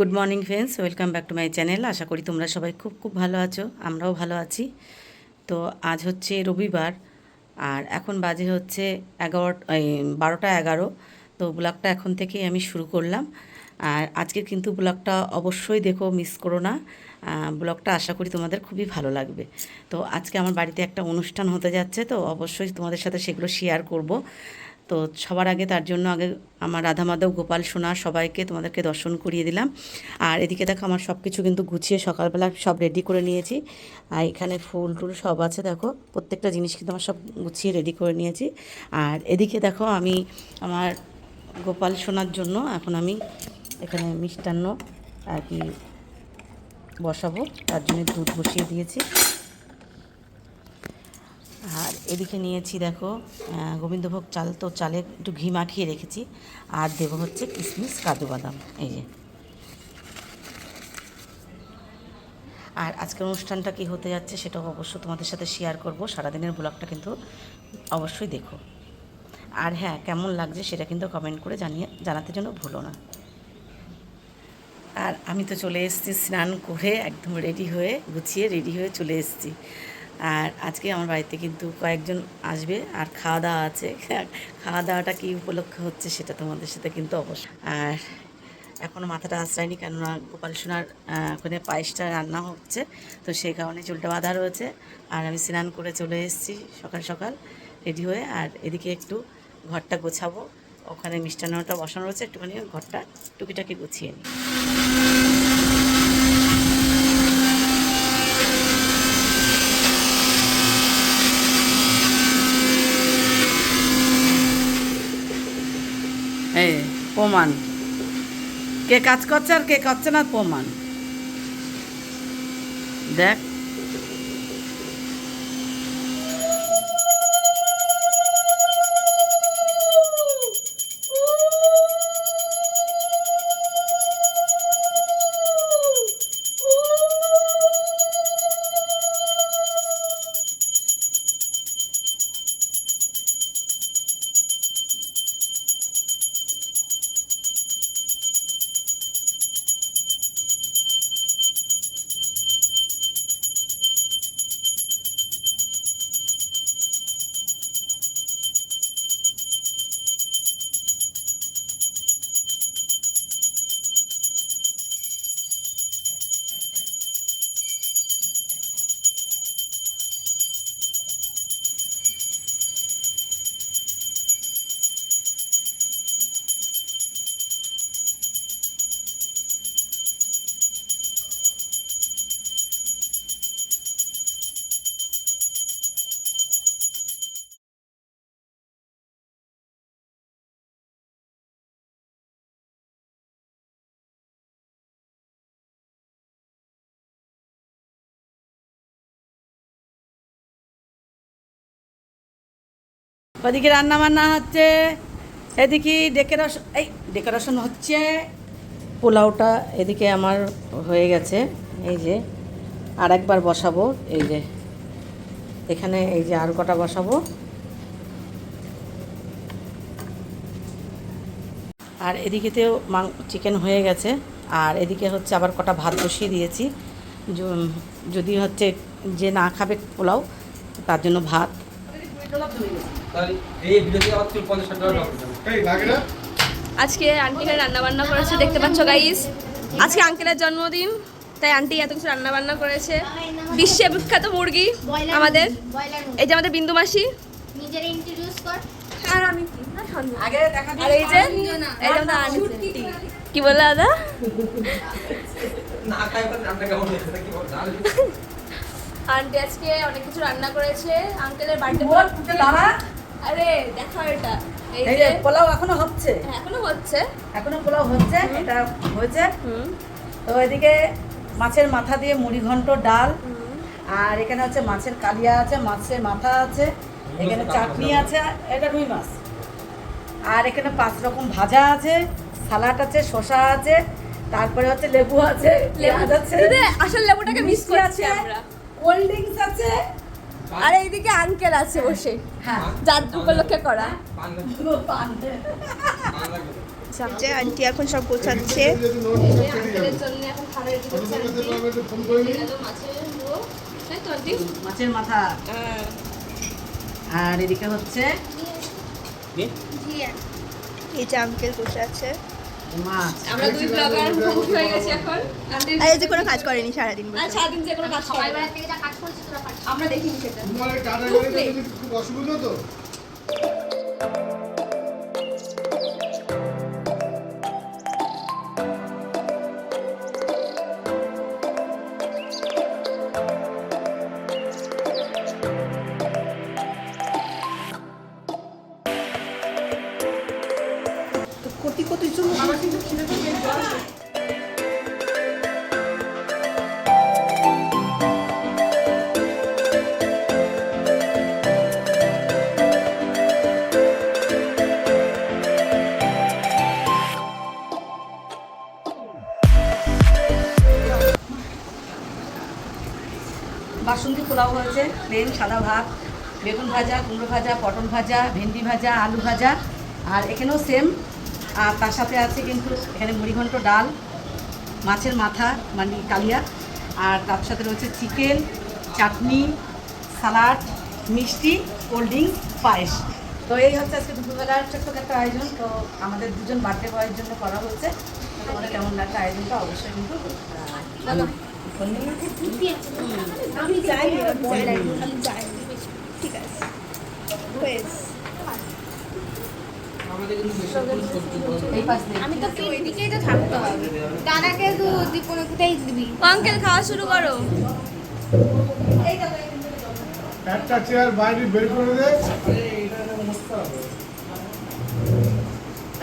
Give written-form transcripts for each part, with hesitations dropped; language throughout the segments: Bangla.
Good morning friends, welcome back to my channel. আশা করি তোমরা সবাই খুব খুব ভালো আছো, আমরাও ভালো আছি। তো আজ হচ্ছে রবিবার আর এখন বাজে হচ্ছে 12টা 11। তো ব্লগটা এখন থেকেই আমি শুরু করলাম। আর আজকের কিন্তু ব্লগটা অবশ্যই দেখো, মিস করো না। ব্লগটা আশা করি তোমাদের খুবই ভালো লাগবে। তো আজকে আমার বাড়িতে একটা অনুষ্ঠান হতে যাচ্ছে, তো অবশ্যই তোমাদের সাথে সেগুলো শেয়ার করব। তো সবার আগে তার জন্য আগে আমার রাধা মাধব গোপাল সোনা সবাইকে তোমাদেরকে দর্শন করিয়ে দিলাম। আর এদিকে দেখো আমার সব কিছু কিন্তু গুছিয়ে সকালবেলা সব রেডি করে নিয়েছি। আর এখানে ফুল টুল সব আছে, দেখো প্রত্যেকটা জিনিস কিন্তু আমার সব গুছিয়ে রেডি করে নিয়েছি। আর এদিকে দেখো আমি আমার গোপাল সোনার জন্য এখন আমি এখানে মিষ্টান্ন আর কি বসাবো, তার জন্য দুধ বসিয়ে দিয়েছি। আর এদিকে নিয়েছি দেখো গোবিন্দভোগ চাল, তো চালে একটু ঘি মাখিয়ে রেখেছি। আর দেবো হচ্ছে কিশমিশ কাজু বাদাম, এই যে। আর আজকের অনুষ্ঠানটা কি হতে যাচ্ছে সেটাও অবশ্যই তোমাদের সাথে শেয়ার করব। সারাদিনের ব্লগটা কিন্তু অবশ্যই দেখো। আর হ্যাঁ, কেমন লাগছে সেটা কিন্তু কমেন্ট করে জানাতে জন্য ভুলো না। আর আমি তো চলে এসেছি স্নান করে, একদম রেডি হয়ে গুছিয়ে রেডি হয়ে চলে এসেছি। আর আজকে আমার বাড়িতে কিন্তু কয়েকজন আসবে আর খাওয়া দাওয়া আছে। খাওয়া দাওয়াটা কী উপলক্ষে হচ্ছে সেটা তোমাদের সাথে কিন্তু অবশ্যই। আর এখনও মাথাটা আশ্রয়নি, কেননা গোপাল সোনার ওখানে পায়েসটা রান্না হচ্ছে, তো সেই কারণে চুলটা বাঁধা রয়েছে। আর আমি স্নান করে চলে এসেছি সকাল সকাল রেডি হয়ে। আর এদিকে একটু ঘরটা গোছাবো, ওখানে মিষ্টান্নটা বসানো রয়েছে, একটুখানি ঘরটা টুকিটাকি গুছিয়ে নিই। এই প্রমাণ কে কাজ করছে আর কে করছে না, প্রমাণ দেখ। ওদিকে রান্না বান্না হচ্ছে, এদিকে ডেকোরেশন হচ্ছে। পোলাওটা এদিকে আমার হয়ে গেছে, এই যে আর একবার বসাবো, এই যে এখানে এই যে আর কটা বসাবো। আর এদিকেতেও চিকেন হয়ে গেছে। আর এদিকে হচ্ছে আবার কটা ভাত বসিয়ে দিয়েছি, যদি হচ্ছে যে না খাবে পোলাও তার জন্য ভাত। আজকে আন্টি রান্না বান্না করেছে, দেখতে পাচ্ছ গাইস। আজকে আঙ্কেলের জন্মদিন, তাই আন্টি এত কিছু রান্না বান্না করেছে। বিশ্বে বিখ্যাত মুরগি আমাদের, এই যে আমাদের বিন্দু মাসি। নিজের ইন্ট্রোডিউস কর। আর আমি আগে দেখা দিই। আর এই যে আন্টি কি বলে দাদা, না খাই বলে আমরা কেমন হয়েছে কি বল জানো। আন্টি আজকে অনেক কিছু রান্না করেছে আঙ্কেলের বার্থডে। দাঁড়া, আরে দেখো এটা, এই যে পোলাও এখনো হচ্ছে, এখনো হচ্ছে, এখনো পোলাও হচ্ছে, এটা হয়েছে। তো এদিকে মাছের মাথা দিয়ে মুড়ি ঘন্ট ডাল, আর এখানে হচ্ছে মাছের কালিয়া আছে, মাছের মাথা আছে, এখানে চাটনি আছে, এটা রুই মাছ। আর এখানে 5 রকম ভাজা আছে, সালাড আছে, শসা আছে, তারপরে হচ্ছে লেবু আছে, পেঁয়াজ আছে, আসল লেবুটাকে মিস করছি আমরা, কোল্ড ড্রিঙ্কস আছে, আর এইদিকে আঙ্কেল আছে বসে, হ্যাঁ যার উপলক্ষে করা। পান লাগবে। সবচে আন্টি এখন সব গোছাচ্ছে। আঙ্কেলের জন্য এখন খাবার রেডি করছে আন্টি। এই হলো মাছের রো, তাই তো আন্টি? মাছের মাথা। হ্যাঁ। আর এদিকে হচ্ছে এই যে আঙ্কেল বসে আছে। মাছ। আমরা দুই ব্লগার মুখোমুখি হয়ে গেছি এখন। আন্টি আর এই যে কোনো কাজ করেনি সারাদিন আর সারাদিন যে কোনো কাজ সবাই করে বাইরে থেকে যা কাজ করেছে তোরা পারছিস। আমরা দেখিনি সেটা। তোমার এই কাটা খুব গাড়িটা late। যদি খুব অসুবিধা তো বাসন্তী পোলাও হয়েছে, প্লেন সাদা ভাত, বেগুন ভাজা, কুমড়ো ভাজা, পটল ভাজা, ভেন্ডি ভাজা, আলু ভাজা, আর এখানেও সেম। আর তার সাথে আছে কিন্তু এখানে মুড়িঘণ্ট, ডাল, মাছের মাথা মানে কালিয়া, আর তার সাথে রয়েছে চিকেন, চাটনি, সালাড, মিষ্টি, কোল্ড ড্রিঙ্কস, পায়েস। তো এই হচ্ছে আজকে দুপুরবেলার ছোট্ট একটা আয়োজন। তো আমাদের দুজন বার্থডে বয়ের জন্য করা হয়েছে। তো তোমাদের কেমন লাগছে আয়োজনটা অবশ্যই কিন্তু আমি যাই আমি যাই ঠিক আছে হয়েছে। আমাদের কিন্তু বেশি করে সবজি বলতে এই পাশ দিয়ে আমি তো ওইদিকেই তো থাকতে হবে। দাদাকে তো দীপনে কোথায় দিবি? আঙ্কেল খাওয়া শুরু করো। একটা চেয়ার বাইরে বের করে দে,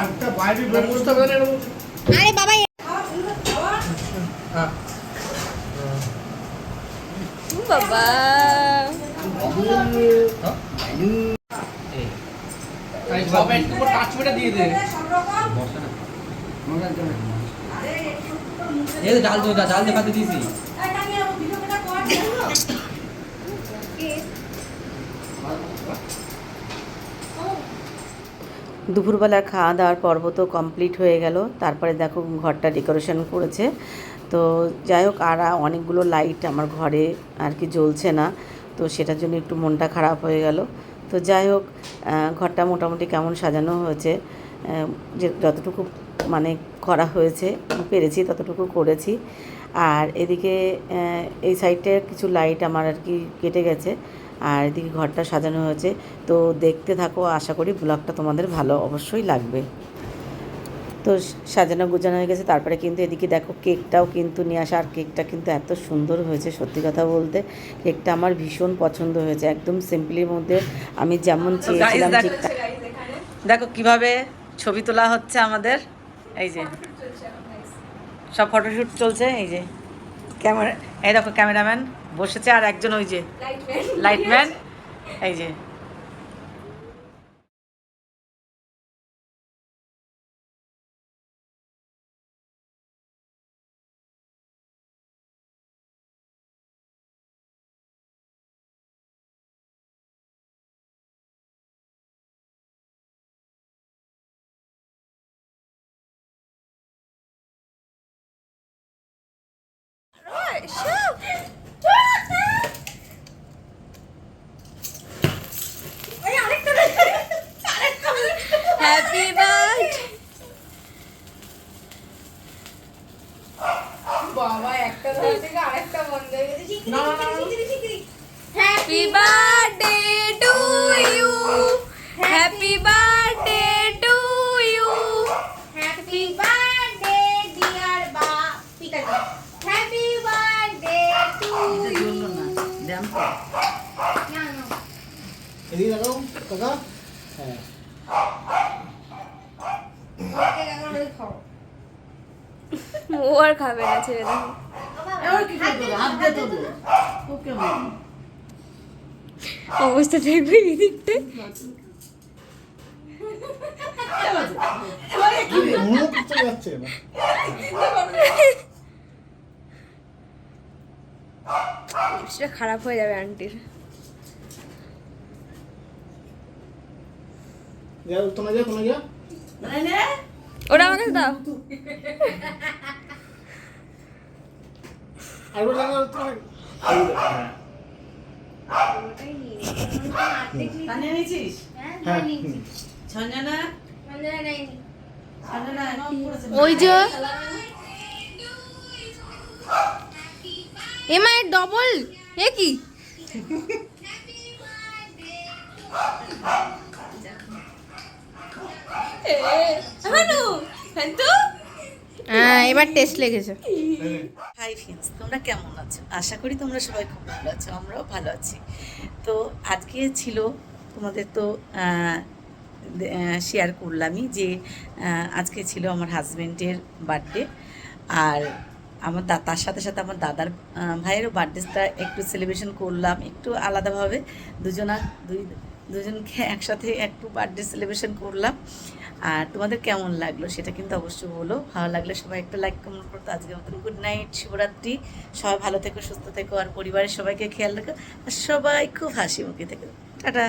একটা বাইরে বের করতে হবে। আরে বাবা বাবা সব একটু করে টাচ করে দিয়ে দে। এই ডাল দে ভাতে দিয়েছি। দুপুরবেলার খাওয়া দাওয়ার পর্ব তো কমপ্লিট হয়ে গেল। তারপরে দেখো ঘরটা ডেকোরেশন করেছে। তো যাই হোক, আর অনেকগুলো লাইট আমার ঘরে আর কি জ্বলছে না, তো সেটার জন্য একটু মনটা খারাপ হয়ে গেল। তো যাই হোক, ঘরটা মোটামুটি কেমন সাজানো হয়েছে, যে যতটুকু মানে করা হয়েছে পেরেছি ততটুকু করেছি। আর এদিকে এই সাইডে কিছু লাইট আমার আর কি কেটে গেছে, আর এদিকে ঘরটা সাজানো হয়েছে। তো দেখতে থাকো, আশা করি ব্লগটা তোমাদের ভালো অবশ্যই লাগবে। তো সাজানো গোছানো হয়ে গেছে। তারপরে কিন্তু এদিকে দেখো কেকটাও কিন্তু নিয়ে আসা, আর কেকটা কিন্তু এত সুন্দর হয়েছে, সত্যি কথা বলতে কেকটা আমার ভীষণ পছন্দ হয়েছে। একদম সিম্পলির মধ্যে আমি যেমন চেয়েছিলাম ঠিক দেখো কিভাবে ছবি তোলা হচ্ছে আমাদের। এই যে সব ফটোশ্যুট চলছে, এই যে ক্যামেরা, এই দেখো ক্যামেরাম্যান বসেছে, আর একজন ওই যে লাইটম্যান, এই যে happy birthday happy birthday to you, happy birthday to you, happy birthday dear বা পিতাজি। Happy birthday to you. না না এদিকে দেখাও কাকা। হ্যাঁ, ওকে কাকা আমাদের খাও। ও আর খাবে না, ছেড়ে দেখো। অবস্থা দেখবে এই দিকটা। মুখ তো যাচ্ছে না। লিপস্টিকটা খারাপ হয়ে যাবে আন্টির। যা তোমরা যা তোমরা যা ওটা আমাকে দাও। আরেকবার লাগা তোমার তানিয়া নিয়েছিস? হ্যাঁ সঞ্জনা? সঞ্জনা এখন পড়েছে। ওই যে এমায়ের ডবল এ কি হ্যাঁ এবার টেস্ট লেগেছে। হাই ফ্রেন্ডস, তোমরা কেমন আছো? আশা করি তোমরা সবাই খুব ভালো আছো, আমরাও ভালো আছি। তো আজকে ছিল তোমাদের তো শেয়ার করলামই যে আজকে ছিল আমার হাজব্যান্ডের বার্থডে, আর আমার তার সাথে সাথে আমার দাদার ভাইয়েরও বার্থডেটা একটু সেলিব্রেশন করলাম, একটু আলাদাভাবে দুজনকে একসাথে একটু বার্থডে সেলিব্রেশন করলাম। আর তোমাদের কেমন লাগলো সেটা কিন্তু অবশ্যই বলো, ভালো লাগলে সবাই একটা লাইক কমেন্ট করতো। আজকের মতন গুড নাইট, শুভরাত্রি। সবাই ভালো থেকো, সুস্থ থেকো, আর পরিবারের সবাইকে খেয়াল রাখো, আর সবাই খুব হাসি মুখে থেকো। টাটা।